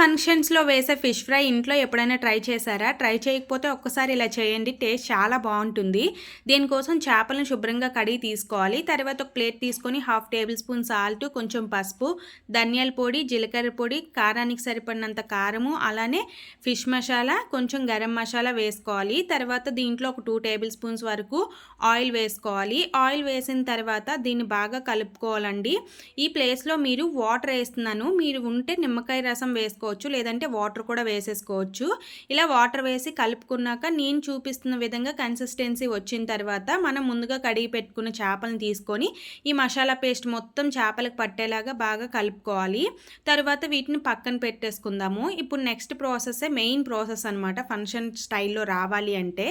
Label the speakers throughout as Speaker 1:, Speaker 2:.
Speaker 1: ఫంక్షన్స్‌లో వేసే fish fry ఇంట్లో ఎప్పుడైనా ట్రై చేశారా? ట్రై చేయకపోతే ఒక్కసారి ఇలా చేయండి. టేస్ట్ చాలా బావుంటుంది. దీనికోసం చేపలను శుభ్రంగా కడిగి తీసుకోవాలి. తర్వాత ఒక ప్లేట్ తీసుకొని హాఫ్ టేబుల్ స్పూన్ సాల్ట్, కొంచెం పసుపు, ధనియాల పొడి, జీలకర్ర పొడి, కారానికి సరిపడినంత కారము, అలానే ఫిష్ మసాలా, కొంచెం గరం మసాలా వేసుకోవాలి. తర్వాత దీంట్లో ఒక 2 టేబుల్ స్పూన్స్ వరకు ఆయిల్ వేసుకోవాలి. ఆయిల్ వేసిన తర్వాత దీన్ని బాగా కలుపుకోవాలండి. ఈ ప్లేస్‌లో మీరు వాటర్ ఏస్తున్నాను. మీరు ఉంటే నిమ్మకాయ రసం వేసుకోవచ్చు, లేదంటే వాటర్ కూడా వేసేసుకోవచ్చు. ఇలా వాటర్ వేసి కలుపుకున్నాక నేను చూపిస్తున్న విధంగా కన్సిస్టెన్సీ వచ్చిన తర్వాత మనం ముందుగా కడిగి పెట్టుకున్న చేపలను తీసుకొని ఈ మసాలా పేస్ట్ మొత్తం చేపలకు పట్టేలాగా బాగా కలుపుకోవాలి. తర్వాత వీటిని పక్కన పెట్టేసుకుందాము. ఇప్పుడు నెక్స్ట్ ప్రాసెసే మెయిన్ ప్రాసెస్ అనమాట. ఫంక్షన్ స్టైల్లో రావాలి అంటే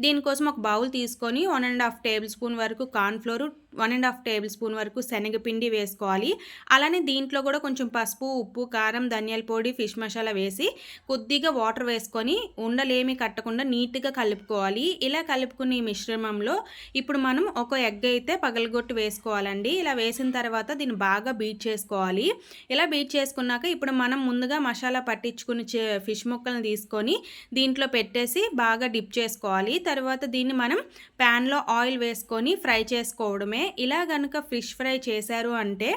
Speaker 1: దీనికోసం ఒక బౌల్ తీసుకొని 1½ టేబుల్ స్పూన్ వరకు కార్న్ ఫ్లోర్, 1½ టేబుల్ స్పూన్ వరకు శనగపిండి వేసుకోవాలి. అలానే దీంట్లో కూడా కొంచెం పసుపు, ఉప్పు, కారం, ధనియాల పొడి, ఫిష్ మసాలా వేసి కొద్దిగా వాటర్ వేసుకొని ఉండలేమి కట్టకుండా నీట్గా కలుపుకోవాలి. ఇలా కలుపుకున్న ఈ మిశ్రమంలో ఇప్పుడు మనం ఒక ఎగ్ అయితే పగలగొట్టి వేసుకోవాలండి. ఇలా వేసిన తర్వాత దీన్ని బాగా బీట్ చేసుకోవాలి. ఇలా బీట్ చేసుకున్నాక ఇప్పుడు మనం ముందుగా మసాలా పట్టించుకుని ఫిష్ ముక్కలను తీసుకొని దీంట్లో పెట్టేసి బాగా డిప్ చేసుకోవాలి. తర్వాత దీన్ని మనం ప్యాన్లో ఆయిల్ వేసుకొని ఫ్రై చేసుకోవడమే. ఇలా కనుక ఫిష్ ఫ్రై చేశారు అంటే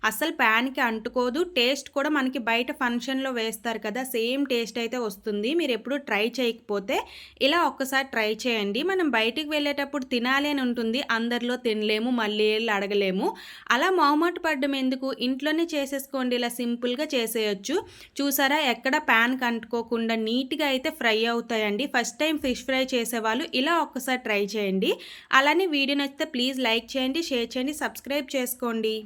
Speaker 1: అస్సలు ప్యాన్కి అంటుకోదు. టేస్ట్ కూడా మనకి బయట ఫంక్షన్లో వేస్తారు కదా, సేమ్ టేస్ట్ అయితే వస్తుంది. మీరు ఎప్పుడు ట్రై చేయకపోతే ఇలా ఒక్కసారి ట్రై చేయండి. మనం బయటికి వెళ్ళేటప్పుడు తినాలి అని ఉంటుంది, అందరిలో తినలేము, మళ్ళీ వెళ్ళి అడగలేము. అలా మొహమాట పడ్డం ఎందుకు, ఇంట్లోనే చేసేసుకోండి. ఇలా సింపుల్గా చేసేయచ్చు. చూసారా, ఎక్కడ ప్యాన్కి అంటుకోకుండా నీట్గా అయితే ఫ్రై అవుతాయండి. ఫస్ట్ టైం ఫిష్ ఫ్రై చేసేవాళ్ళు ఇలా ఒక్కసారి ట్రై చేయండి. అలానే వీడియో నచ్చితే ప్లీజ్ లైక్ చేయండి, షేర్ చేయండి, సబ్స్క్రైబ్ చేసుకోండి.